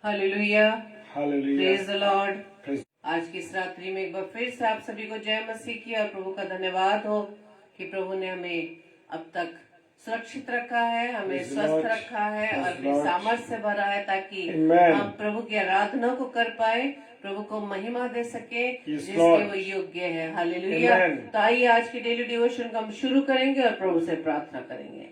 Hallelujah, Hallelujah. Praise the Lord. Praise- आज की इस रात्रि में एक बार फिर से आप सभी को जय मसीह की और प्रभु का धन्यवाद हो कि प्रभु ने हमें अब तक सुरक्षित रखा है, हमें Praise the स्वस्थ Lord. रखा है Praise और the अपनी Lord. सामर्थ्य से भरा है ताकि Amen. हम प्रभु की आराधना को कर पाए, प्रभु को महिमा दे सके Yes, जिसके Lord. वो योग्य है। हालेलुया। Amen. तो आइए आज की डेली डिवोशन को हम शुरू करेंगे और प्रभु से प्रार्थना करेंगे।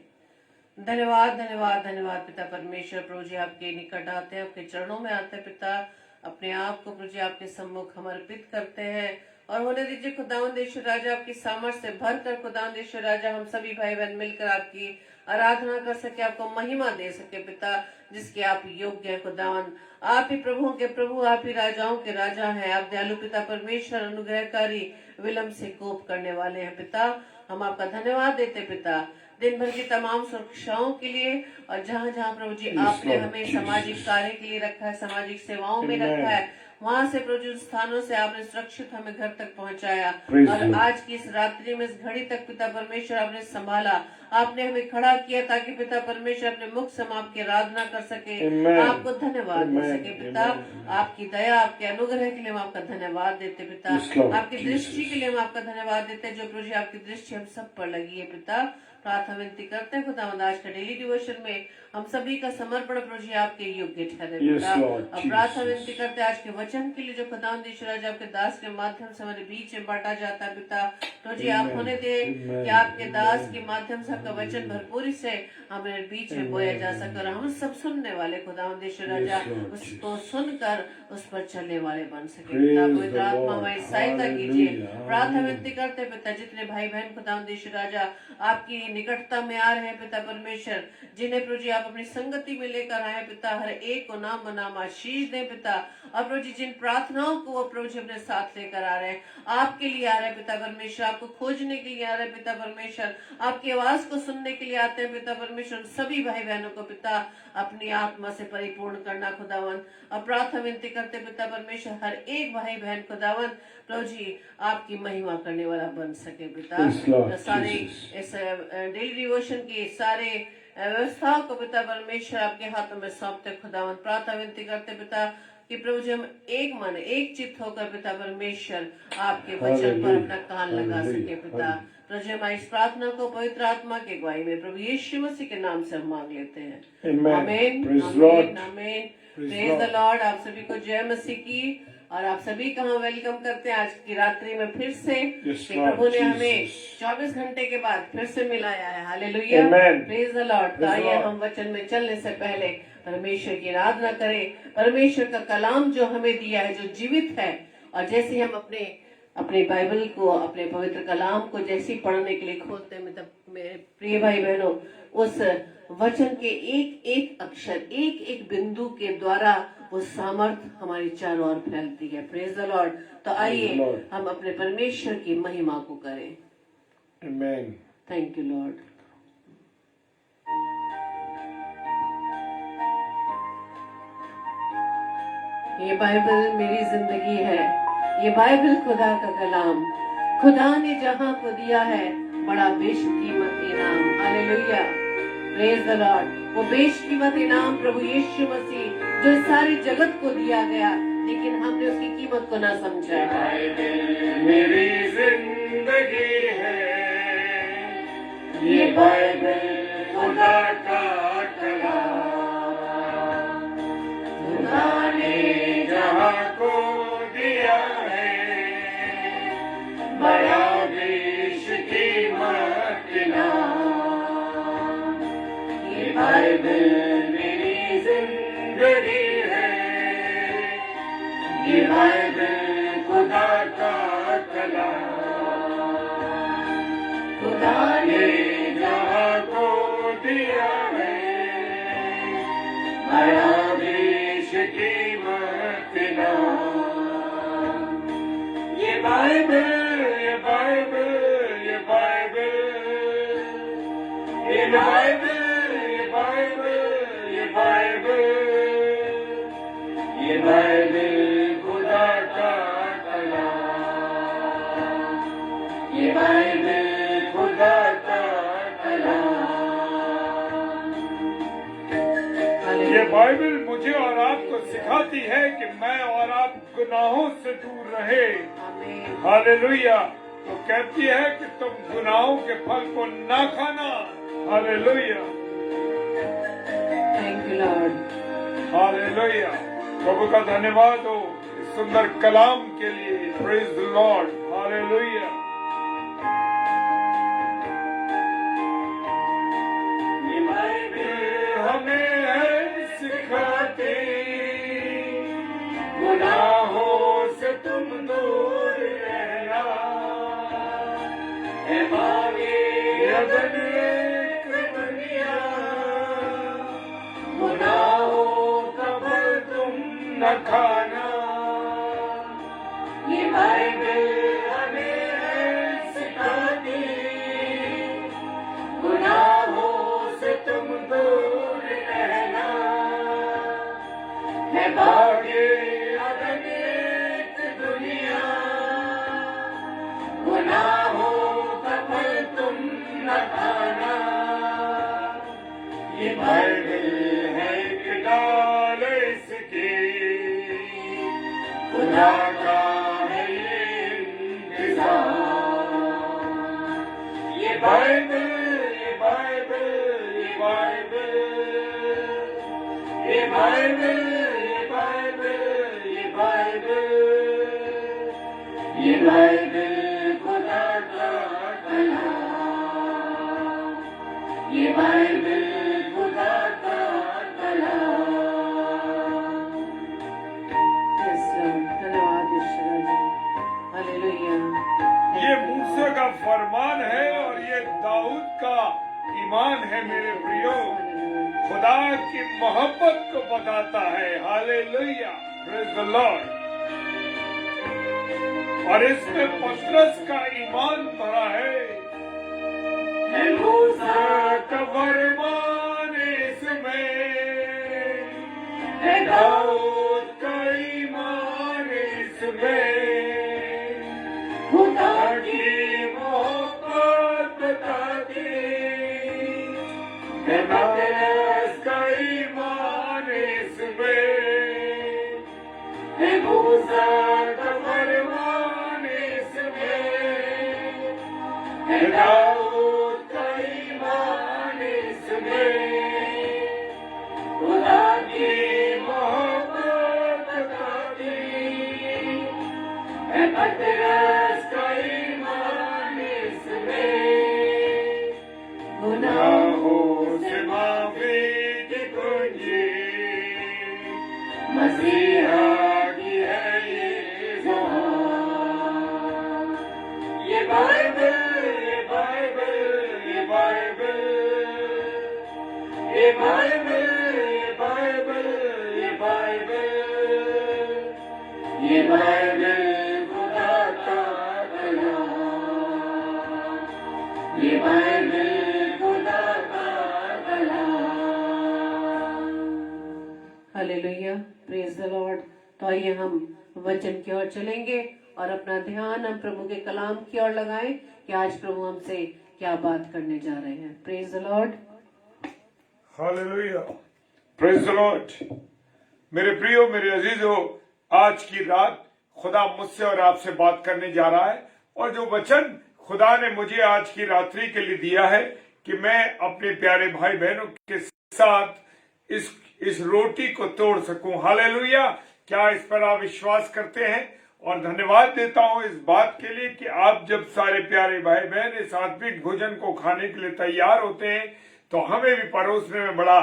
धन्यवाद धन्यवाद धन्यवाद पिता परमेश्वर। प्रभु जी आपके निकट आते हैं, आपके चरणों में आते हैं पिता, अपने आप को प्रभु जी आपके सम्मुख हम अर्पित करते हैं और होने दीजिए खुदावंद ईश्वर राजा आपकी सामर्थ्य से भर कर खुदावंद ईश्वर राजा हम सभी भाई बहन मिलकर आपकी आराधना कर सके, आपको महिमा दे सके पिता, जिसके आप योग्य हैं खुदावंद। आप ही प्रभुओं के प्रभु, आप ही राजाओं के राजा हैं। आप दयालु पिता परमेश्वर, अनुग्रहकारी, विलंब से कोप करने वाले हैं पिता। हम आपका धन्यवाद देते पिता दिन भर की तमाम सुरक्षाओं के लिए और जहाँ जहाँ प्रभु जी आपने हमें सामाजिक कार्य के लिए रखा है, सामाजिक सेवाओं में रखा है, वहाँ से प्रभु जी स्थानों से आपने सुरक्षित हमें घर तक पहुँचाया और आज की इस रात्रि में इस घड़ी तक पिता परमेश्वर आपने संभाला, आपने हमें खड़ा किया ताकि पिता परमेश्वर अपने मुख से हम आपकी आराधना कर सके, आपको धन्यवाद दे सके पिता। आपकी दया, आपके अनुग्रह के लिए हम आपका धन्यवाद देते पिता, आपकी दृष्टि के लिए हम आपका धन्यवाद देते जो प्रभु जी आपकी दृष्टि हम सब पर लगी है पिता। प्रार्थना विनती करते हैं खुदावंद आज का डेली डिवोशन में हम सभी का समर्पण प्रभु जी आपके योग्य ठहरे पिता। और प्रार्थना विनती करते हैं आज के वचन के लिए जो खुदावंद ईश्वर राजा आपके दास के माध्यम से हमारे बीच में बांटा जाता है पिता। प्रभु जी आप होने दे कि आपके दास के माध्यम से आपका वचन भरपूरी से हमारे बीच में बोया जा सके और हम सब सुनने वाले खुदावंद ईश्वर राजा उसको सुनकर उस पर चलने वाले बन सके पिता। पवित्र आत्मा हमारी सहायता कीजिए। प्रार्थना विनती करते पिता जितने भाई बहन खुदावंद ईश्वर राजा आपकी निकटता में आ रहे हैं पिता परमेश्वर, जिन्हें प्रभु जी आप अपनी संगति में लेकर आए पिता, हर एक को नाम बनाम आशीष दें पिता। और प्रभु जी जिन प्रार्थनाओं को वो प्रभु जी अपने साथ लेकर आ रहे हैं, आपके लिए आ रहे हैं पिता परमेश्वर, आपको खोजने के लिए आ रहे हैं पिता परमेश्वर, आपकी आवाज को सुनने के लिए आते हैं पिता परमेश्वर। सभी भाई बहनों को पिता अपनी आत्मा से परिपूर्ण करना खुदावन। और प्रार्थना विनती करते पिता परमेश्वर हर एक भाई बहन खुदावन प्रभु जी आपकी महिमा करने वाला बन सके पिता। सारे इस डेली डिवोशन की सारे व्यवस्थाओं को पिता परमेश्वर आपके हाथों में सौंपते खुदावन। प्रार्थना विनती करते पिता कि प्रभु जी हम एक मन एक चित्त होकर पिता परमेश्वर आपके वचन पर अपना कान लगा सके पिता। प्रभु जी हमारी इस प्रार्थना को पवित्र आत्मा के अगुवाई में प्रभु यीशु मसीह के नाम से हम मांग लेते हैं। आमीन आमीन आमीन। Praise the Lord. आप सभी को जय मसीह की और आप सभी का हम वेलकम करते हैं आज की रात्रि में फिर से कि प्रभु ने हमें 24 घंटे के बाद फिर से मिलाया है। Hallelujah, praise the Lord. तो आइए हम वचन में चलने से पहले परमेश्वर की आराधना करें। परमेश्वर का कलाम जो हमें दिया है, जो जीवित है, और जैसे हम अपने बाइबल को, अपने पवित्र कलाम को जैसे पढ़ने के लिए खोलते हैं, मतलब मेरे प्रिय भाई बहनों, उस वचन के एक एक अक्षर, एक एक बिंदु के द्वारा वो सामर्थ हमारी चारों ओर फैलती है। Praise the Lord. तो आइए हम अपने परमेश्वर की महिमा को करें। Amen. Thank you Lord. ये बाइबल मेरी जिंदगी है, ये बाइबल खुदा का कलाम, खुदा ने जहां को दिया है बड़ा बेशकीमत इनाम। Hallelujah, praise the Lord. वो बेशकीमत इनाम प्रभु यीशु मसीह जो सारे जगत को दिया गया, लेकिन हमने उसकी कीमत को ना समझा। मेरी जिंदगी है, ये बाइबल खुदा का कलाम, खुदा ने जहां को दिया है बड़ा बेशकीमत इनाम। ये बाइबल मेरी जिंदगी है, ये बाइबल खुदा का कलाम, खुदा ने जहां को दिया है बड़ा बेशकीमत इनाम। ये बाइबल, ये बाइबल, ये बाइबल, ये बाइबल, ये बाइबल, ये बाइबल, ये बाइबल खुदा का कलाम, ये बाइबल खुदा का कलाम। ये बाइबल मुझे और आपको सिखाती है कि मैं और आप गुनाहों से दूर रहे। आमीन। हालेलुया। तो कहती है कि तुम गुनाहों के फल को ना खाना। Hallelujah. Thank you lord. Hallelujah. प्रभु का धन्यवाद हो इस सुंदर कलाम के लिए। Praise the lord. हालेलुया। ये बाइबल हमें है सिखाती, गुनाहों से तुम दूर रहना। ए भागे अदन एक दुनिया, गुनाहों का फल तुम न खाना। ये बाइबल हमें है सिखाती, गुनाहों से तुम दूर रहना। है भागे अदन एक दुनिया, गुनाहों का फल तुम न खाना। ये बाइबल है एक डाल इसकी, खुदा का है ये इंतजार। ये बाइबल, ये बाइबल, ये बाइबल, ये बाइबल, ये बाइबल, ये बाइबल, ये बाइबल खुदा का कलाम। ये बाइबल खुदा का कलाम। Yes Lord. धन्यवाद ईश्वर जी। हालेलुया। ये मूसा का फरमान है और ये दाऊद का ईमान है। मेरे प्रियो, खुदा की मोहब्बत को बताता है। हालेलुया। Praise the Lord. और इसमें पतरस का ईमान भरा है मूसा का फरमान इसमें है, दाऊद का ईमान इसमें, खुदा की मोहब्बत बताती है। पतरस का ईमान इसमें है, मूसा का फरमान इसमें है, दाऊद का ईमान इसमें, खुदा की मोहब्बत बताती है। पतरस का ईमान इसमें, गुनाहों से माफी की कुंजी मसीहा की है ये ज़बान। ये बाइबल, ये बाइबल, ये बाइबल, ये बाइबल, ये बाइबल, ये बाइबल, ये बाइबल खुदा का कलाम। ये बाइबल खुदा का कलाम। हालेलुया। Praise the Lord. तो आइए हम वचन की ओर चलेंगे और अपना ध्यान हम प्रभु के कलाम की ओर लगाएं कि आज प्रभु हमसे क्या बात करने जा रहे हैं। Praise the lord. Hallelujah. Praise the Lord. मेरे प्रियो, मेरे अजीजों, आज की रात खुदा मुझसे और आपसे बात करने जा रहा है। और जो वचन खुदा ने मुझे आज की रात्रि के लिए दिया है कि मैं अपने प्यारे भाई बहनों के साथ इस रोटी को तोड़ सकूं। हालेलुया। क्या इस पर आप विश्वास करते हैं? और धन्यवाद देता हूं इस बात के लिए कि आप जब सारे प्यारे भाई बहन इस आत्मिक भोजन को खाने के लिए तैयार होते हैं तो हमें भी परोसने में बड़ा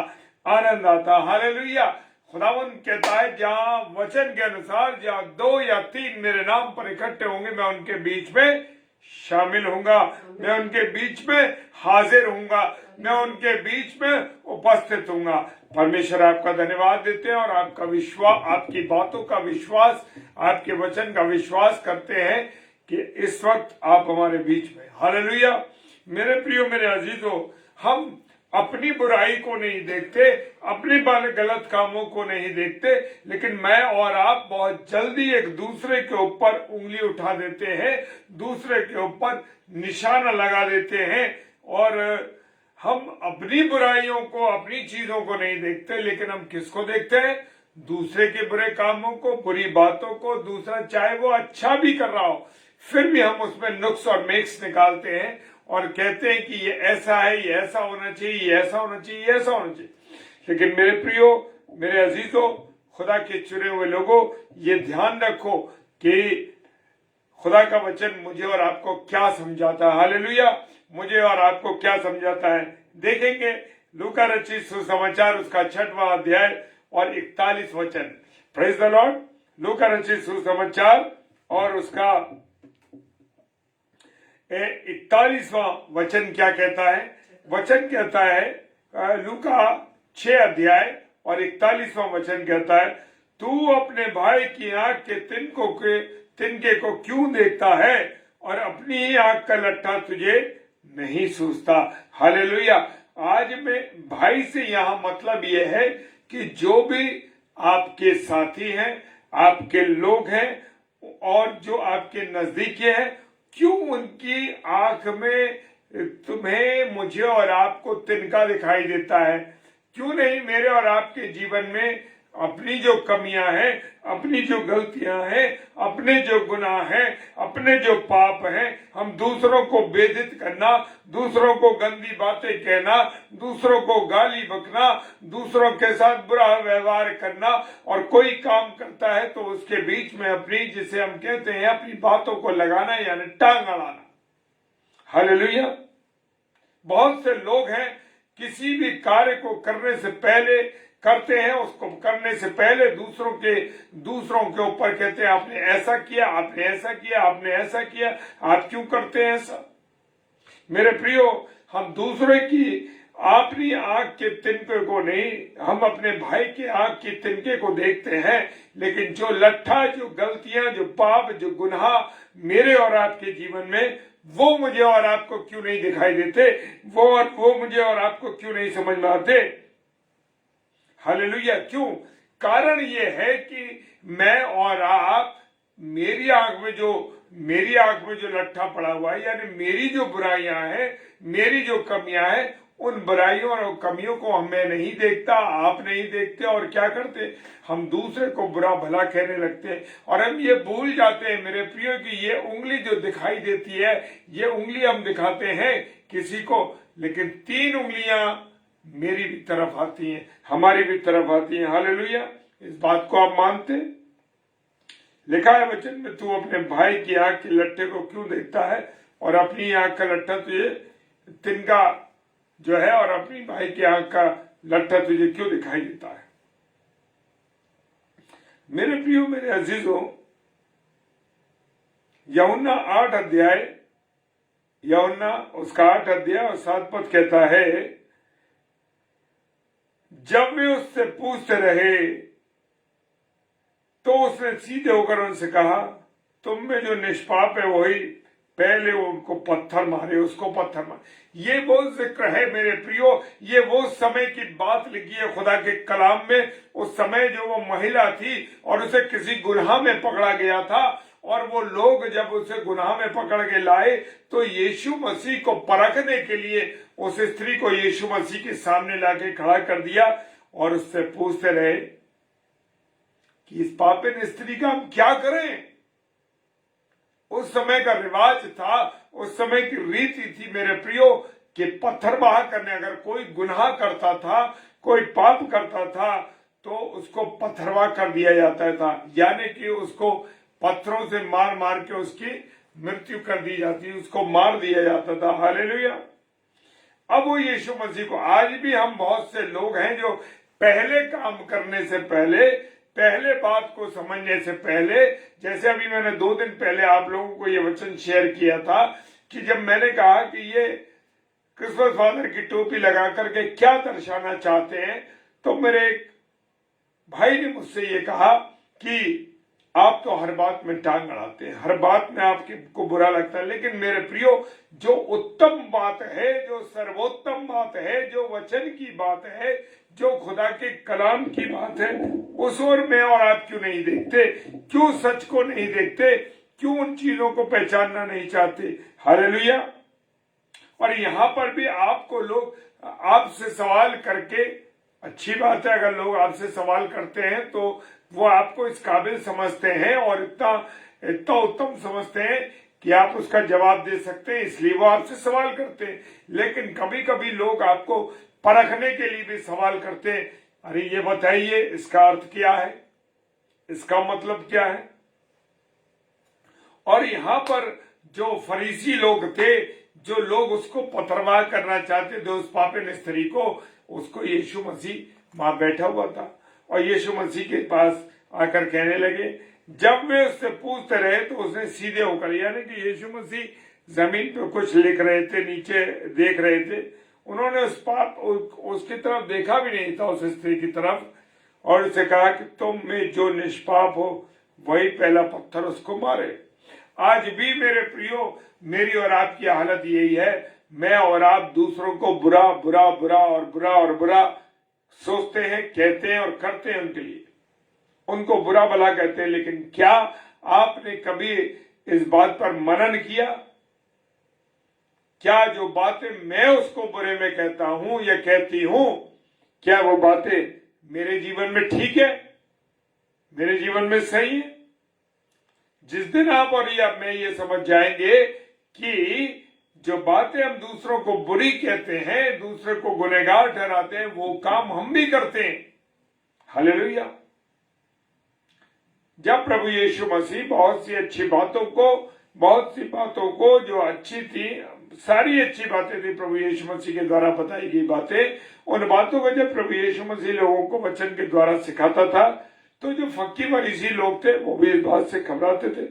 आनंद आता है। हालेलुया। खुदावंद कहता है, जहां वचन के अनुसार जहां 2 या 3 मेरे नाम पर इकट्ठे होंगे, मैं उनके बीच में शामिल होऊंगा, मैं उनके बीच में हाजिर होऊंगा, मैं उनके बीच में उपस्थित होऊंगा। परमेश्वर आपका धन्यवाद देते हैं और आपका विश्वास, आपकी बातों का विश्वास, आपके वचन का विश्वास करते हैं कि इस वक्त आप हमारे बीच में। हालेलुया। मेरे प्रियो, मेरे अजीजों, हम अपनी बुराई को नहीं देखते, अपने गलत कामों को नहीं देखते, लेकिन मैं और आप बहुत जल्दी एक दूसरे के ऊपर उंगली उठा देते हैं, दूसरे के ऊपर निशाना लगा देते हैं और हम अपनी बुराइयों को, अपनी चीजों को नहीं देखते, लेकिन हम किसको देखते हैं? दूसरे के बुरे कामों को, बुरी बातों को, दूसरा चाहे वो अच्छा भी कर रहा हो, फिर भी हम उसमें नुक्स और मेक्स निकालते हैं और कहते हैं कि ये ऐसा है, ये ऐसा होना चाहिए, ये ऐसा होना चाहिए, ये ऐसा होना चाहिए। लेकिन मेरे प्रियो, मेरे अजीजों, खुदा के चुने हुए लोगों, ये ध्यान रखो कि खुदा का वचन मुझे और आपको क्या समझाता है। हालेलुया, मुझे और आपको क्या समझाता है। देखेंगे लूका रचित सुसमाचार उसका 6वां अध्याय और 41 वचन। Praise the Lord. लूका रचित सुसमाचार और उसका 41वां वचन क्या कहता है? वचन कहता है, लूका 6 अध्याय और 41वां वचन कहता है, तू अपने भाई की आंख के तिनके को क्यों देखता है और अपनी ही आंख का लट्ठा तुझे नहीं सूझता। हालेलुया। आज में भाई से यहां मतलब यह है कि जो भी आपके साथी हैं, आपके लोग हैं और जो आपके नजदीकी हैं, क्यों उनकी आंख में तुम्हें, मुझे और आपको तिनका दिखाई देता है? क्यों नहीं मेरे और आपके जीवन में अपनी जो कमियां हैं, अपनी जो गलतियां हैं, अपने जो गुनाह हैं, अपने जो पाप हैं, हम दूसरों को बेइज्जत करना, दूसरों को गंदी बातें कहना, दूसरों को गाली बकना, दूसरों के साथ बुरा व्यवहार करना, और कोई काम करता है तो उसके बीच में अपनी, जिसे हम कहते हैं, अपनी बातों को लगाना, यानी टांग अड़ाना। हालेलुया। बहुत से लोग हैं, किसी भी कार्य को करने से पहले करते हैं, उसको करने से पहले दूसरों के ऊपर कहते हैं, आपने ऐसा किया, आपने ऐसा किया, आपने ऐसा किया, आप क्यों करते हैं ऐसा? मेरे प्रियो, हम दूसरे की अपनी आंख के तिनके को नहीं, हम अपने भाई के आंख के तिनके को देखते हैं, लेकिन जो लट्ठा, जो गलतियां, जो पाप, जो गुनाह मेरे और आपके जीवन में, वो मुझे और आपको क्यों नहीं दिखाई देते? वो मुझे और आपको क्यों नहीं समझ में आते? हालेलुया। क्यों? कारण ये है कि मैं और आप, मेरी आंख में जो लट्ठा पड़ा हुआ है, यानी मेरी जो बुराइयां हैं, मेरी जो कमियां हैं, उन बुराइयों और कमियों को मैं नहीं देखता, आप नहीं देखते, और क्या करते? हम दूसरे को बुरा भला कहने लगते हैं, और हम ये भूल जाते हैं मेरे प्रियो कि ये उंगली जो दिखाई देती है, ये उंगली हम दिखाते हैं किसी को, लेकिन 3 उंगलियां मेरी भी तरफ आती हैं, हमारी भी तरफ आती हैं। हालेलुया। इस बात को आप मानते? लिखा है वचन में, तू अपने भाई की आंख के लट्ठे को क्यों देखता है और अपनी आंख का लट्ठा तुझे, तिनका जो है, और अपनी भाई की आंख का लट्ठा तुझे क्यों दिखाई देता है? मेरे प्रियो, मेरे अजीजों, यूहन्ना 8 अध्याय, यूहन्ना उसका 8 अध्याय और 7 पद कहता है, जब वे उससे पूछते रहे तो उसने सीधे होकर उनसे कहा, तुम में जो निष्पाप है वही पहले उनको पत्थर मारे, उसको पत्थर मारे। ये वो जिक्र है मेरे प्रियो, ये वो समय की बात लिखी है खुदा के कलाम में। उस समय जो वो महिला थी और उसे किसी गुनाह में पकड़ा गया था, और वो लोग जब उसे गुनाह में पकड़ के लाए तो यीशु मसीह को परखने के लिए उस स्त्री को यीशु मसीह के सामने लाके खड़ा कर दिया और उससे पूछते रहे कि इस पापिन स्त्री का हम क्या करें? उस समय का रिवाज था, उस समय की रीति थी मेरे प्रियो, कि पत्थर बहा करने, अगर कोई गुनाह करता था, कोई पाप करता था, तो उसको पत्थरवा कर दिया जाता था, यानी कि उसको पत्थरों से मार मार के उसकी मृत्यु कर दी जाती, उसको मार दिया जाता था। हालेलुया। अब वो यीशु मसीह को, आज भी हम बहुत से लोग हैं जो पहले काम करने से पहले, पहले बात को समझने से पहले, जैसे अभी मैंने 2 दिन पहले आप लोगों को ये वचन शेयर किया था कि जब मैंने कहा कि ये क्रिसमस फादर की टोपी लगा करके क्या दर्शाना चाहते हैं, तो मेरे एक भाई ने मुझसे ये कहा कि आप तो हर बात में टांग अड़ाते हैं, हर बात में आपको बुरा लगता है, लेकिन मेरे प्रियो, जो उत्तम बात है, जो सर्वोत्तम बात है, जो वचन की बात है, जो खुदा के कलाम की बात है, उस ओर में और आप क्यों नहीं देखते? क्यों सच को नहीं देखते? क्यों उन चीजों को पहचानना नहीं चाहते? हालेलुया। और यहां पर भी आपको लोग आपसे सवाल करके अच्छी बात है, अगर लोग आपसे सवाल करते हैं तो वो आपको इस काबिल समझते हैं और इतना इतना उत्तम समझते हैं कि आप उसका जवाब दे सकते हैं, इसलिए वो आपसे सवाल करते हैं। लेकिन कभी कभी लोग आपको परखने के लिए भी सवाल करते हैं, अरे ये बताइए इसका अर्थ क्या है, इसका मतलब क्या है। और यहां पर जो फरीसी लोग थे, जो लोग उसको पथरवाह करना चाहते थे उस पापिन स्त्री को, उसको यीशु मसीह वहां बैठा हुआ था और यीशु मसीह के पास आकर कहने लगे, जब वे उससे पूछते रहे तो उसने सीधे होकर, यानी कि यीशु मसीह जमीन पे कुछ लिख रहे थे, नीचे देख रहे थे, उन्होंने उसकी तरफ देखा भी नहीं था, उस स्त्री की तरफ, और उसे कहा कि तुम में जो निष्पाप हो वही पहला पत्थर उसको मारे। आज भी मेरे प्रियो, मेरी और आपकी हालत यही है, मैं और आप दूसरों को बुरा बुरा बुरा और बुरा और बुरा सोचते हैं, कहते हैं और करते हैं, उनके लिए उनको बुरा भला कहते हैं। लेकिन क्या आपने कभी इस बात पर मनन किया? क्या जो बातें मैं उसको बुरे में कहता हूं या कहती हूं, क्या वो बातें मेरे जीवन में ठीक है, मेरे जीवन में सही है? जिस दिन आप और मैं ये समझ जाएंगे कि जो बातें हम दूसरों को बुरी कहते हैं, दूसरे को गुनहगार ठहराते हैं, वो काम हम भी करते हैं। हालेलुया। जब प्रभु यीशु मसीह बहुत सी बातों को जो अच्छी थी, सारी अच्छी बातें थी प्रभु यीशु मसीह के द्वारा बताई गई बातें, उन बातों को जब प्रभु यीशु मसीह लोगों को वचन के द्वारा सिखाता था, तो जो फक्की फरीसी लोग थे वो भी इस बात से घबराते थे,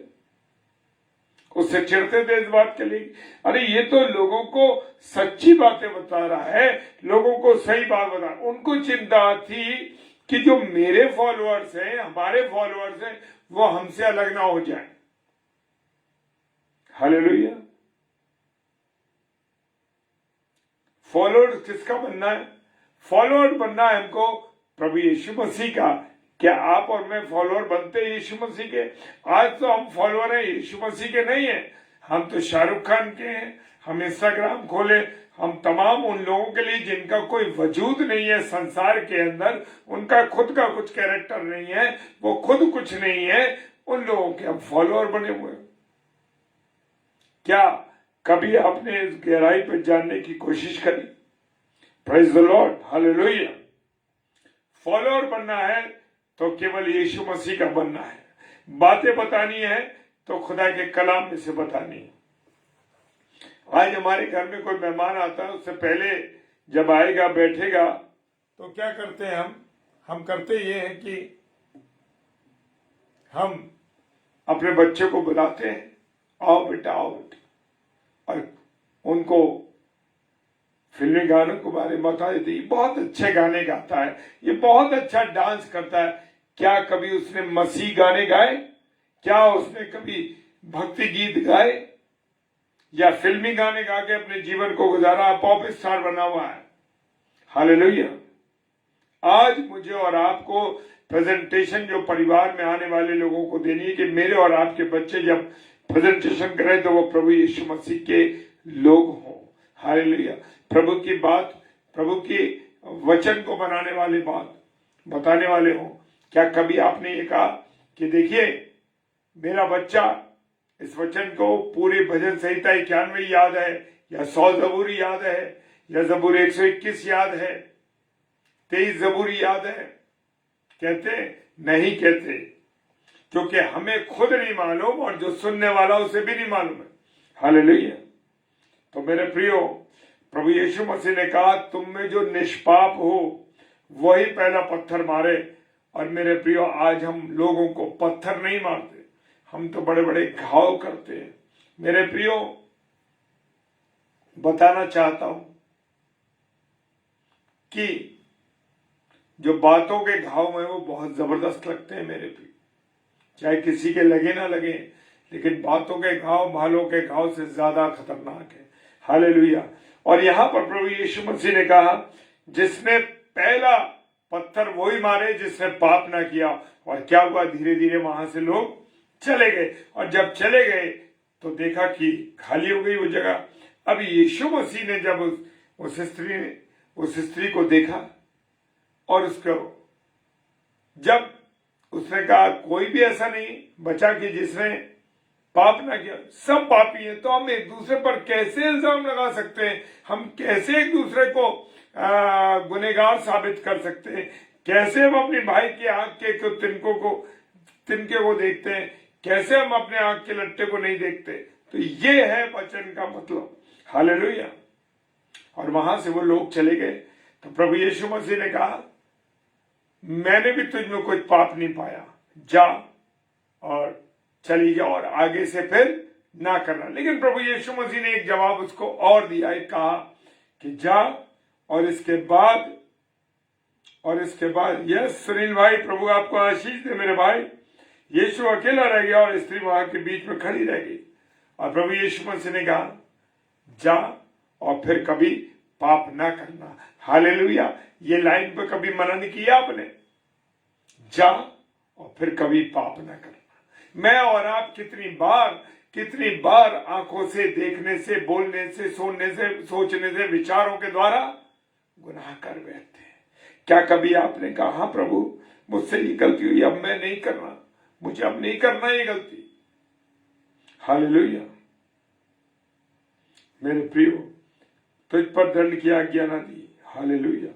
उससे चिढ़ते थे इस बात के लिए, अरे ये तो लोगों को सच्ची बातें बता रहा है, लोगों को सही बात बता। उनको चिंता थी कि जो मेरे फॉलोअर्स हैं, हमारे फॉलोअर्स हैं, वो हमसे अलग ना हो जाए। हालेलुया। फॉलोअर किसका बनना है? फॉलोअर बनना है हमको प्रभु यीशु मसीह का। क्या आप और मैं फॉलोअर बनते हैं यीशु मसीह के? आज तो हम फॉलोअर हैं, यीशु मसीह के नहीं है। हम तो शाहरुख खान के हैं। हम इंस्टाग्राम खोले, हम तमाम उन लोगों के लिए जिनका कोई वजूद नहीं है संसार के अंदर, उनका खुद का कुछ कैरेक्टर नहीं है, वो खुद कुछ नहीं है, उन लोगों के हम फॉलोअर बने हुए। क्या कभी आपने इस गहराई पर जानने की कोशिश करी? Praise the lord, hallelujah. Follower बनना है तो केवल यीशु मसीह का बनना है। बातें बतानी है तो खुदा के कलाम में से बतानी है। आज हमारे घर में कोई मेहमान आता है, उससे पहले जब आएगा बैठेगा तो क्या करते हैं हम करते ये हैं कि हम अपने बच्चे को बुलाते हैं, आओ बेटा आओ बेटा, और उनको फिल्मी गानों के बारे में बता देते, ये बहुत अच्छे गाने गाता है, ये बहुत अच्छा डांस करता है। क्या कभी उसने मसीह गाने गाए? क्या उसने कभी भक्ति गीत गाए या फिल्मी गाने गा के अपने जीवन को गुजारा, पॉप स्टार बना हुआ है? हालेलुया। आज मुझे और आपको प्रेजेंटेशन जो परिवार में आने वाले लोगों को देनी है कि मेरे और आपके बच्चे जब प्रेजेंटेशन करें तो वो प्रभु यीशु मसीह के लोग हों। हालेलुया। प्रभु की बात, प्रभु की वचन को बनाने वाली बात बताने वाले हों। क्या कभी आपने ये कहा कि देखिए मेरा बच्चा इस वचन को पूरी भजन संहिता 91 याद है, या 100 जबूरी याद है, या जबूर 121 याद है, 23 जबूरी याद है? कहते नहीं कहते, क्योंकि हमें खुद नहीं मालूम और जो सुनने वाला उसे भी नहीं मालूम है। हालेलुया। तो मेरे प्रियो, प्रभु यीशु मसीह ने कहा तुम में जो निष्पाप हो वही पहला पत्थर मारे। और मेरे प्रियो, आज हम लोगों को पत्थर नहीं मारते, हम तो बड़े बड़े घाव करते हैं। मेरे प्रियो, बताना चाहता हूं कि जो बातों के घाव हैं वो बहुत जबरदस्त लगते हैं मेरे प्रियो, चाहे किसी के लगे ना लगे, लेकिन बातों के घाव भालों के घाव से ज्यादा खतरनाक है। हालेलुया। और यहां पर प्रभु यीशु मसीह ने कहा जिसने पहला पत्थर वही मारे जिसने पाप ना किया। और क्या हुआ? धीरे धीरे वहां से लोग चले गए, और जब चले गए तो देखा कि खाली हो गई वो जगह। अब यीशु मसीह ने जब उस स्त्री को देखा और उसको जब उसने कहा कोई भी ऐसा नहीं बचा कि जिसने पाप ना किया, सब पापी है, तो हम एक दूसरे पर कैसे इल्जाम लगा सकते हैं? हम कैसे एक दूसरे को गुनहगार साबित कर सकते हैं? कैसे हम अपने भाई की आंख के तिनके को देखते हैं? कैसे हम अपने आंख के लट्टे को नहीं देखते? तो ये है वचन का मतलब। हालेलुया। और वहां से वो लोग चले गए तो प्रभु यीशु मसीह ने कहा, मैंने भी तुझ में कोई पाप नहीं पाया, जा और चली जा और आगे से फिर ना करना। लेकिन प्रभु यीशु मसीह ने एक जवाब उसको और दिया, एक कहा कि जा और इसके बाद यस सुनील भाई, प्रभु आपको आशीष दे मेरे भाई। यीशु अकेला रह गया और स्त्री वहां के बीच में खड़ी रह गई और प्रभु यीशु मसीह ने कहा, जा और फिर कभी पाप ना करना। हालेलुया। ये लाइन पे कभी मना नहीं किया आपने, जा और फिर कभी पाप ना करना। मैं और आप कितनी बार आंखों से, देखने से, बोलने से, सुनने से, सोचने से, विचारों के द्वारा गुनाह कर बैठते हैं। क्या कभी आपने कहा, हाँ प्रभु मुझसे ये गलती हुई, अब मैं नहीं करना, मुझे अब नहीं करना ये गलती? हालेलुया। मेरे प्रियो, तुझ पर दंड की आज्ञा ना दी। हालेलुया।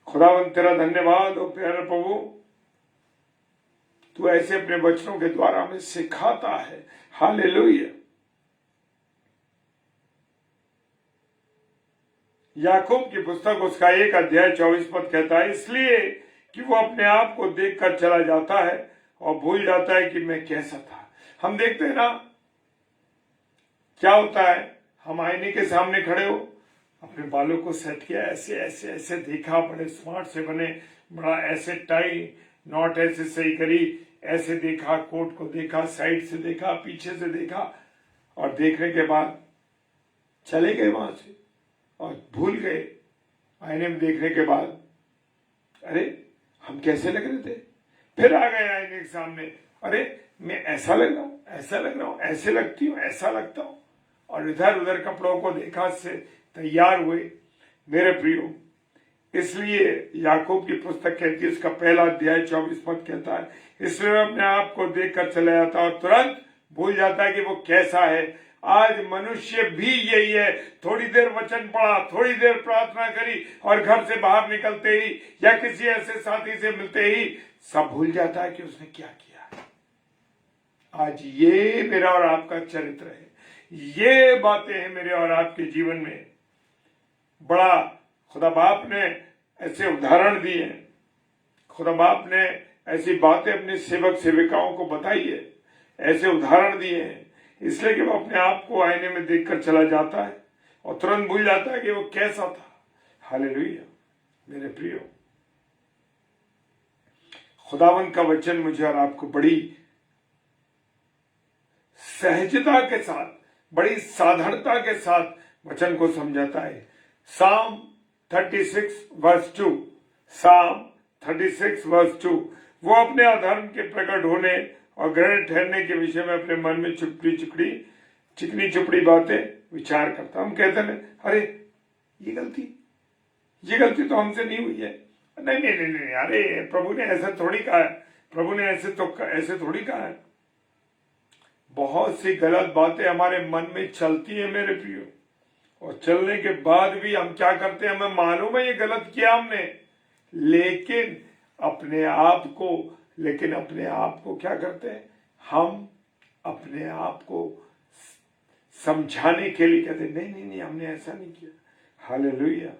खुदावन तेरा धन्यवाद हो प्यारे प्रभु, तू ऐसे अपने वचनों के द्वारा हमें सिखाता है। हालेलुया। याकूब की पुस्तक उसका 1 अध्याय 24 पद कहता है, इसलिए कि वो अपने आप को देखकर चला जाता है और भूल जाता है कि मैं कैसा था। हम देखते हैं ना क्या होता है, हम आईने के सामने खड़े हो, अपने बालों को सेट किया, ऐसे ऐसे ऐसे देखा, बड़े स्मार्ट से बने, बड़ा ऐसे टाई नॉट ऐसे सही करी, ऐसे देखा, कोट को देखा, साइड से देखा, पीछे से देखा, और देखने के बाद चले गए वहां से और भूल गए। आईने में देखने के बाद, अरे हम कैसे लग रहे थे? फिर आ गए आईने के सामने, अरे मैं ऐसा लग रहा हूं, ऐसा लग रहा हूं, ऐसे लगती हूं, ऐसा लगता हूं, और इधर उधर कपड़ों को देखा, से तैयार हुए। मेरे प्रियो, इसलिए याकूब की पुस्तक कहती है, उसका 1 अध्याय 24 पद कहता है, इसलिए अपने आप को देखकर चला जाता और तुरंत भूल जाता है कि वो कैसा है। आज मनुष्य भी यही है, थोड़ी देर वचन पढ़ा, थोड़ी देर प्रार्थना करी और घर से बाहर निकलते ही या किसी ऐसे साथी से मिलते ही सब भूल जाता है कि उसने क्या किया। आज ये मेरा और आपका चरित्र है, ये बातें हैं मेरे और आपके जीवन में। बड़ा खुदा बाप ने ऐसे उदाहरण दिए, खुदा बाप ने ऐसी बातें अपने सेवक सेविकाओं को बताई है, ऐसे उदाहरण दिए हैं, इसलिए कि वो अपने आप को आईने में देखकर चला जाता है और तुरंत भूल जाता है कि वो कैसा था। हालेलुया। मेरे प्रियो, खुदावन का वचन मुझे और आपको बड़ी सहजता के साथ, बड़ी साधारणता के साथ वचन को समझाता है। साम 36 वर्स 2, साम 36 वर्स 2, वो अपने अधर्म के प्रकट होने और ग्रहण ठहरने के विषय में अपने मन में चिकनी चुपड़ी बातें विचार करता। हम कहते हैं, अरे ये गलती तो हमसे नहीं हुई है। नहीं नहीं नहीं नहीं, अरे प्रभु ने ऐसा थोड़ी कहा है, प्रभु ने ऐसे थोड़ी कहा है। बहुत सी गलत बातें हमारे मन में चलती है मेरे प्रियो, और चलने के बाद भी हम क्या करते हैं, हमें मालूम है ये गलत किया हमने, लेकिन अपने आप को क्या करते हैं, हम अपने आप को समझाने के लिए कहते हैं, नहीं नहीं नहीं हमने ऐसा नहीं किया। हालेलुया।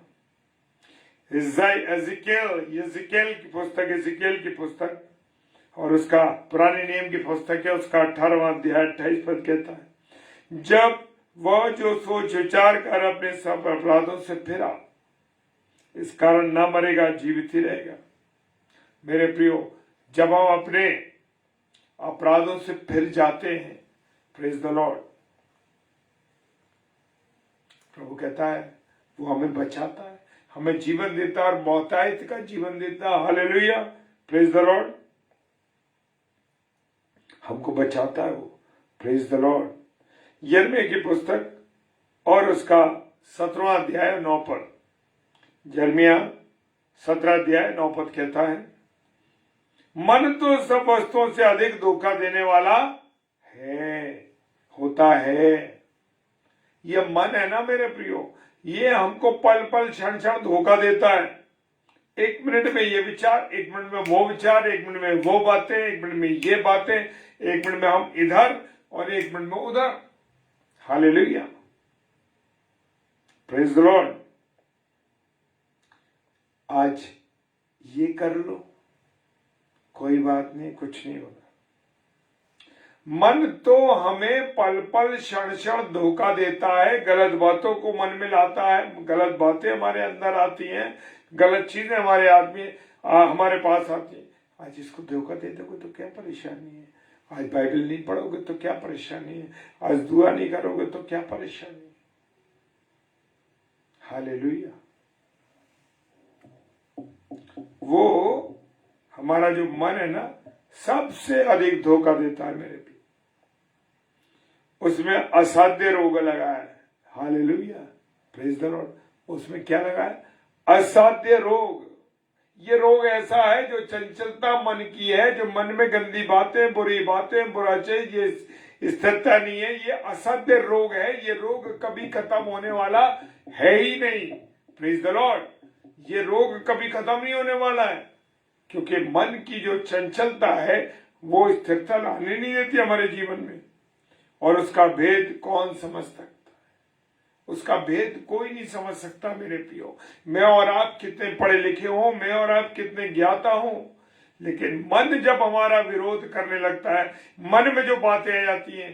एजिकेल की पुस्तक और उसका पुराने नियम की पुस्तक है, उसका 18वां अध्याय 28 पद कहता है, जब वह जो सोच विचार कर अपने सब अपराधों से फिरा, इस कारण न मरेगा, जीवित ही रहेगा। मेरे प्रियो, जब हम अपने अपराधों से फिर जाते हैं, प्रेज द लॉर्ड, प्रभु कहता है वो हमें बचाता है, हमें जीवन देता है और बहुतायत का जीवन देता है। हालेलुया। Praise the Lord. हमको बचाता है वो। Praise the Lord. यिर्मयाह की पुस्तक और उसका 17वां अध्याय 9 पर, यिर्मयाह 17 अध्याय 9 पद कहता है, मन तो सब वस्तुओं से अधिक धोखा देने वाला है, होता है। ये मन है ना मेरे प्रियो, ये हमको पल पल क्षण क्षण धोखा देता है। 1 मिनट में ये विचार, 1 मिनट में वो विचार, 1 मिनट में वो बातें, 1 मिनट में ये बातें, 1 मिनट में हम इधर और 1 मिनट में उधर। Hallelujah, praise the Lord. आज ये कर लो, कोई बात नहीं, कुछ नहीं होगा। मन तो हमें पल पल क्षण क्षण धोखा देता है, गलत बातों को मन में लाता है, गलत बातें हमारे अंदर आती हैं, गलत चीजें हमारे पास आती हैं। आज इसको धोखा दे दोगे तो क्या परेशानी है, आज बाइबल नहीं पढ़ोगे तो क्या परेशानी है, आज दुआ नहीं करोगे तो क्या परेशानी है। हालेलुया। वो हमारा जो मन है ना, सबसे अधिक धोखा देता है मेरे भी। उसमें असाध्य रोग लगा है। Hallelujah, praise the Lord. उसमें क्या लगा है? असाध्य रोग। ये रोग ऐसा है जो चंचलता मन की है, जो मन में गंदी बातें, बुरी बातें, बुरा चीज, ये स्थिरता नहीं है। ये असाध्य रोग है। ये रोग कभी खत्म होने वाला है ही नहीं। Praise the Lord. ये रोग कभी खत्म नहीं होने वाला है, क्योंकि मन की जो चंचलता है वो स्थिरता लाने नहीं देती हमारे जीवन में। और उसका भेद कौन समझ सकता है? उसका भेद कोई नहीं समझ सकता मेरे प्रियो। मैं और आप कितने पढ़े लिखे हों, मैं और आप कितने ज्ञाता हों, लेकिन मन जब हमारा विरोध करने लगता है, मन में जो बातें आ जाती हैं,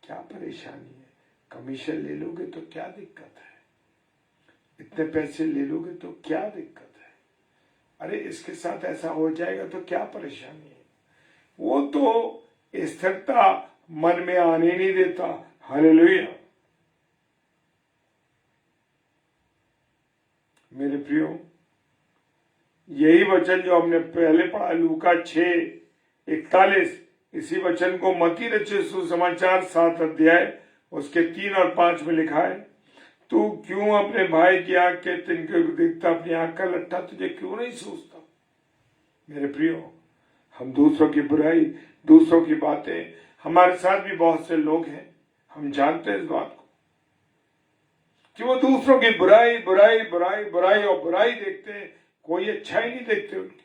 क्या परेशानी है? कमीशन ले लोगे तो क्या दिक्कत है? इतने पैसे ले लोगे तो क्या दिक्कत है? अरे इसके साथ ऐसा हो जाएगा तो क्या परेशानी है? वो तो स्थिरता मन में आने नहीं देता। हालेलुया। मेरे प्रियो, यही वचन जो हमने पहले पढ़ा, लूका 6:41, इसी वचन को मत्ती रचित सुसमाचार 7 अध्याय उसके 3 और 5 में लिखा है, तू क्यों अपने भाई की आंख के तिनके को देखता, अपनी आंख का लट्ठा तुझे क्यों नहीं सूझता? मेरे प्रियो, हम दूसरों की बुराई, दूसरों की बातें, हमारे साथ भी बहुत से लोग हैं, हम जानते हैं इस बात को कि वो दूसरों की बुराई बुराई बुराई बुराई और बुराई देखते हैं, कोई अच्छाई नहीं देखते उनकी,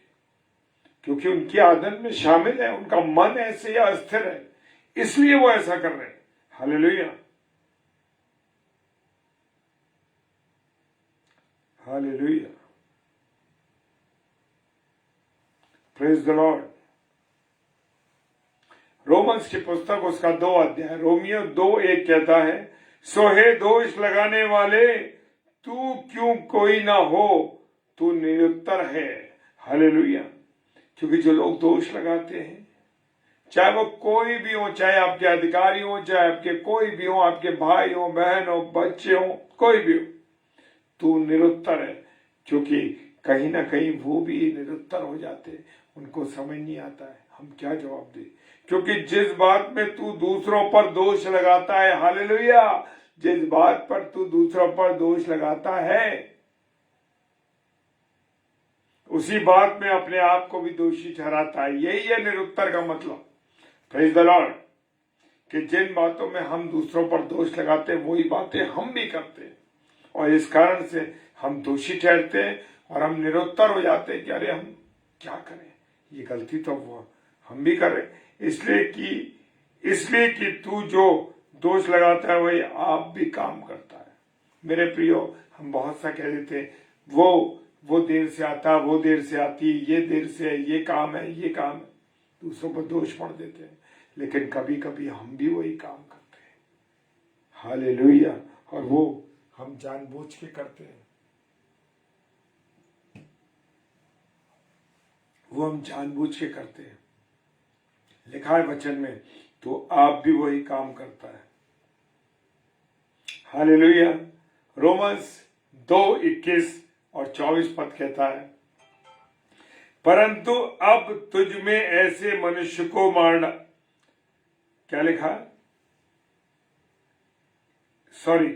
क्योंकि उनकी आदत में शामिल है, उनका मन ऐसे या अस्थिर है, इसलिए वो ऐसा कर रहे हैं। Hallelujah, hallelujah, praise the Lord. Romans की पुस्तक उसका 2 अध्याय, रोमियो 2:1 कहता है, सो हे दोष लगाने वाले, तू क्यों कोई ना हो, तू निरुत्तर है। हालेलुया। क्योंकि जो लोग दोष लगाते हैं, चाहे वो कोई भी हो, चाहे आपके अधिकारी हो, चाहे आपके कोई भी हो, आपके भाई हो, बहन हो, बच्चे हो, कोई भी हो, तू निरुत्तर है। क्योंकि कहीं ना कहीं वो भी निरुत्तर हो जाते हैं, उनको समझ नहीं आता है हम क्या जवाब दें। क्योंकि जिस बात में तू दूसरों पर दोष लगाता है, हालेलुया, जिस बात पर तू दूसरों पर दोष लगाता है, उसी बात में अपने आप को भी दोषी ठहराता है। यही है निरुत्तर का मतलब। Praise the Lord. कि जिन बातों में हम दूसरों पर दोष लगाते हैं, वही बातें हम भी करते हैं, और इस कारण से हम दोषी ठहरते हैं और हम निरुत्तर हो जाते हैं कि अरे हम क्या करें, ये गलती तो वो हम भी करें। इसलिए कि तू जो दोष लगाता है वही आप भी काम करता है। मेरे प्रियो, हम बहुत सा कह देते हैं, वो देर से आता, वो देर से आती, ये देर से है, ये काम है, ये काम है, दूसरों पर दोष पड़ देते हैं। लेकिन कभी कभी हम भी वही काम करते हैं। हालेलुया। और वो हम जानबूझ के करते हैं, वो हम जानबूझ के करते हैं। लिखा है वचन में, तो आप भी वही काम करता है। हालेलुया। रोमन्स 2:21 और 24 पद कहता है, परंतु अब तुझ में ऐसे मनुष्य को मारना, क्या लिखा? सॉरी,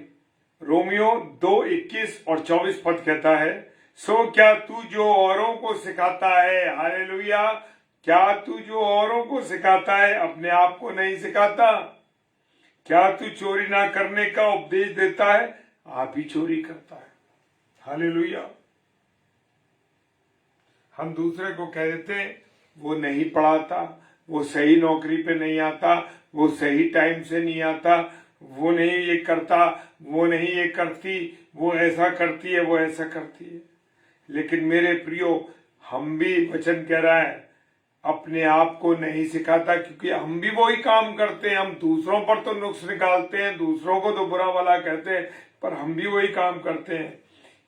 रोमियो 2:21 और 24 पद कहता है, सो क्या तू जो औरों को सिखाता है, हालेलुया, क्या तू जो औरों को सिखाता है अपने आप को नहीं सिखाता? क्या तू चोरी ना करने का उपदेश देता है, आप ही चोरी करता है। हालेलुया। हम दूसरे को कह देते हैं वो नहीं पढ़ाता, वो सही नौकरी पे नहीं आता, वो सही टाइम से नहीं आता, वो नहीं ये करता, वो नहीं ये करती, वो ऐसा करती है, वो ऐसा करती है। लेकिन मेरे प्रियो, हम भी वचन कह रहा है अपने आप को नहीं सिखाता, क्योंकि हम भी वही काम करते हैं। हम दूसरों पर तो नुक्स निकालते हैं, दूसरों को तो बुरा भला कहते हैं, पर हम भी वही काम करते हैं।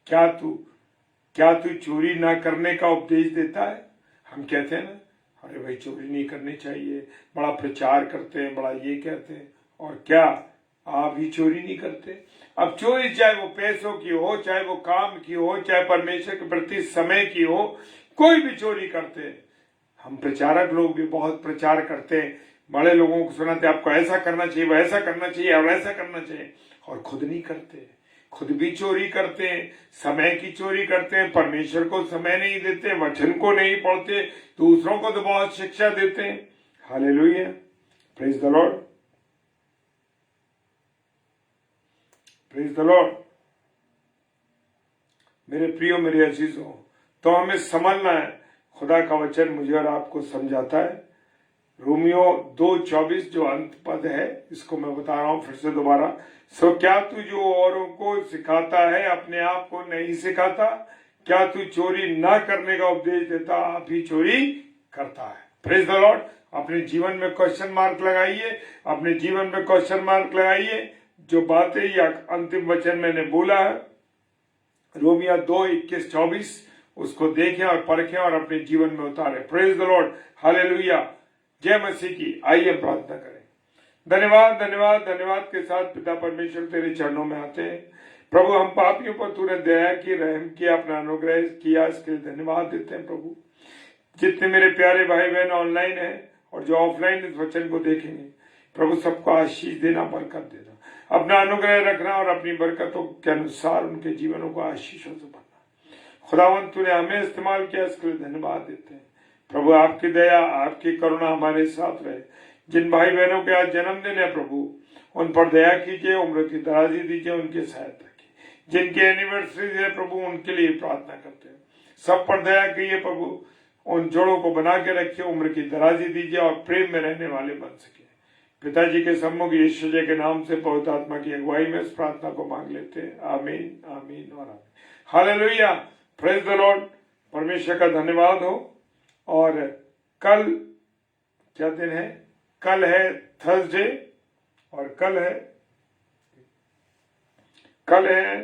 क्या तू चोरी ना करने का उपदेश देता है? हम कहते हैं ना, अरे भाई चोरी नहीं करनी चाहिए, बड़ा प्रचार करते हैं, बड़ा ये कहते हैं, और क्या आप ही चोरी नहीं करते? अब चोरी चाहे वो पैसों की हो, चाहे वो काम की हो, चाहे परमेश्वर के प्रति समय की हो, कोई भी चोरी करते हैं। हम प्रचारक लोग भी बहुत प्रचार करते हैं, बड़े लोगों को सुनाते आपको ऐसा करना चाहिए, वैसा करना चाहिए और ऐसा करना चाहिए, और खुद नहीं करते। खुद भी चोरी करते हैं, समय की चोरी करते हैं, परमेश्वर को समय नहीं देते, वचन को नहीं पढ़ते, दूसरों को तो बहुत शिक्षा देते हैं। Hallelujah, praise the Lord, praise the Lord. मेरे प्रियो, मेरे अजीजों, तो हमें समझना है, खुदा का वचन मुझे और आपको समझाता है। रोमियो 2:24 जो अंत पद है, इसको मैं बता रहा हूं फिर से दोबारा। सो क्या तू जो औरों को सिखाता है अपने आप को नहीं सिखाता? क्या तू चोरी ना करने का उपदेश देता, आप ही चोरी करता है। Praise the Lord. अपने जीवन में क्वेश्चन मार्क लगाइए, अपने जीवन में क्वेश्चन मार्क लगाइए। जो बातें या अंतिम वचन मैंने बोला है, रोमिया 2:21-24, उसको देखें और परखें और अपने जीवन में उतारें। प्रेज द लॉर्ड, हालेलुया, जय मसीह की। आइए प्रार्थना करें। धन्यवाद धन्यवाद धन्यवाद के साथ पिता परमेश्वर तेरे चरणों में आते हैं। प्रभु, हम पापियों पर तूने दया की, रहम किया, अपना अनुग्रह किया, इसके लिए धन्यवाद देते हैं। प्रभु, जितने मेरे प्यारे भाई बहन ऑनलाइन हैं और जो ऑफलाइन इस वचन को देखेंगे, प्रभु सबको आशीष देना, बरकत देना, अपना अनुग्रह रखना और अपनी बरकतों के अनुसार उनके जीवनों को आशीषों से भरना। खुदावंत, तूने हमें इस्तेमाल किया, इसके लिए धन्यवाद देते हैं। प्रभु, आपकी दया, आपकी करुणा हमारे साथ रहे। जिन भाई बहनों के आज जन्मदिन है प्रभु, उन पर दया कीजिए, उम्र की दराजी दीजिए, उनकी सहायता कीजिए। जिनकी एनिवर्सरी है प्रभु, उनके लिए प्रार्थना करते हैं। सब पर दया कीजिए प्रभु, उन जोड़ों को बना के रखिए, उम्र की दराजी दीजिए और प्रेम में रहने वाले बन सके। पिताजी के सम्मुख यीशु जी के नाम से पवित्र आत्मा की अगुवाई में इस प्रार्थना को मांग लेते हैं। आमीन, आमीन और आमीन। Hallelujah, praise the Lord. परमेश्वर का धन्यवाद हो। और कल क्या दिन है? कल है थर्सडे, और कल है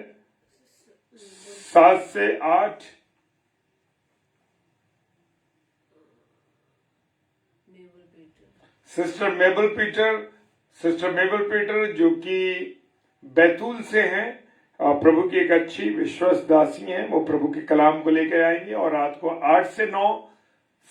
7 से 8 सिस्टर मेबल पीटर जो कि बैतूल से हैं, प्रभु की एक अच्छी विश्वास दासी हैं, वो प्रभु के कलाम को लेकर आएंगे। और रात को 8 से 9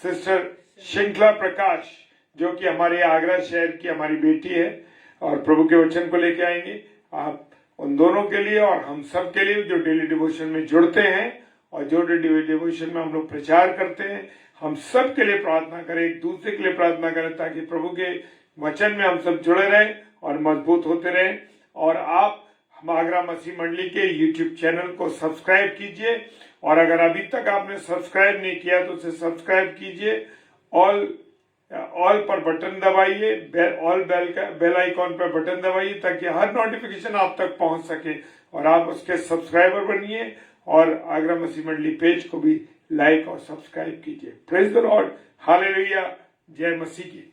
सिस्टर श्रृंखला प्रकाश, जो कि हमारे आगरा शहर की हमारी बेटी है, और प्रभु के वचन को लेकर आएंगे। आप उन दोनों के लिए और हम सब के लिए जो डेली डिवोशन में जुड़ते हैं और जो डेली डिवोशन में हम लोग प्रचार करते हैं, हम सब के लिए प्रार्थना करें, एक दूसरे के लिए प्रार्थना करें, ताकि प्रभु के वचन में हम सब जुड़े रहें और मजबूत होते रहें। और आप हम आगरा मसीह मंडली के YouTube चैनल को सब्सक्राइब कीजिए, और अगर अभी तक आपने सब्सक्राइब नहीं किया तो उसे सब्सक्राइब कीजिए। ऑल पर बटन दबाइए, बेल आइकॉन पर बटन दबाइए, ताकि हर नोटिफिकेशन आप तक पहुंच सके और आप उसके सब्सक्राइबर बनिए। और आगरा मसीह मंडली पेज को भी लाइक और सब्सक्राइब कीजिए। प्रेज द लॉर्ड, हालेलुया, जय मसीह की।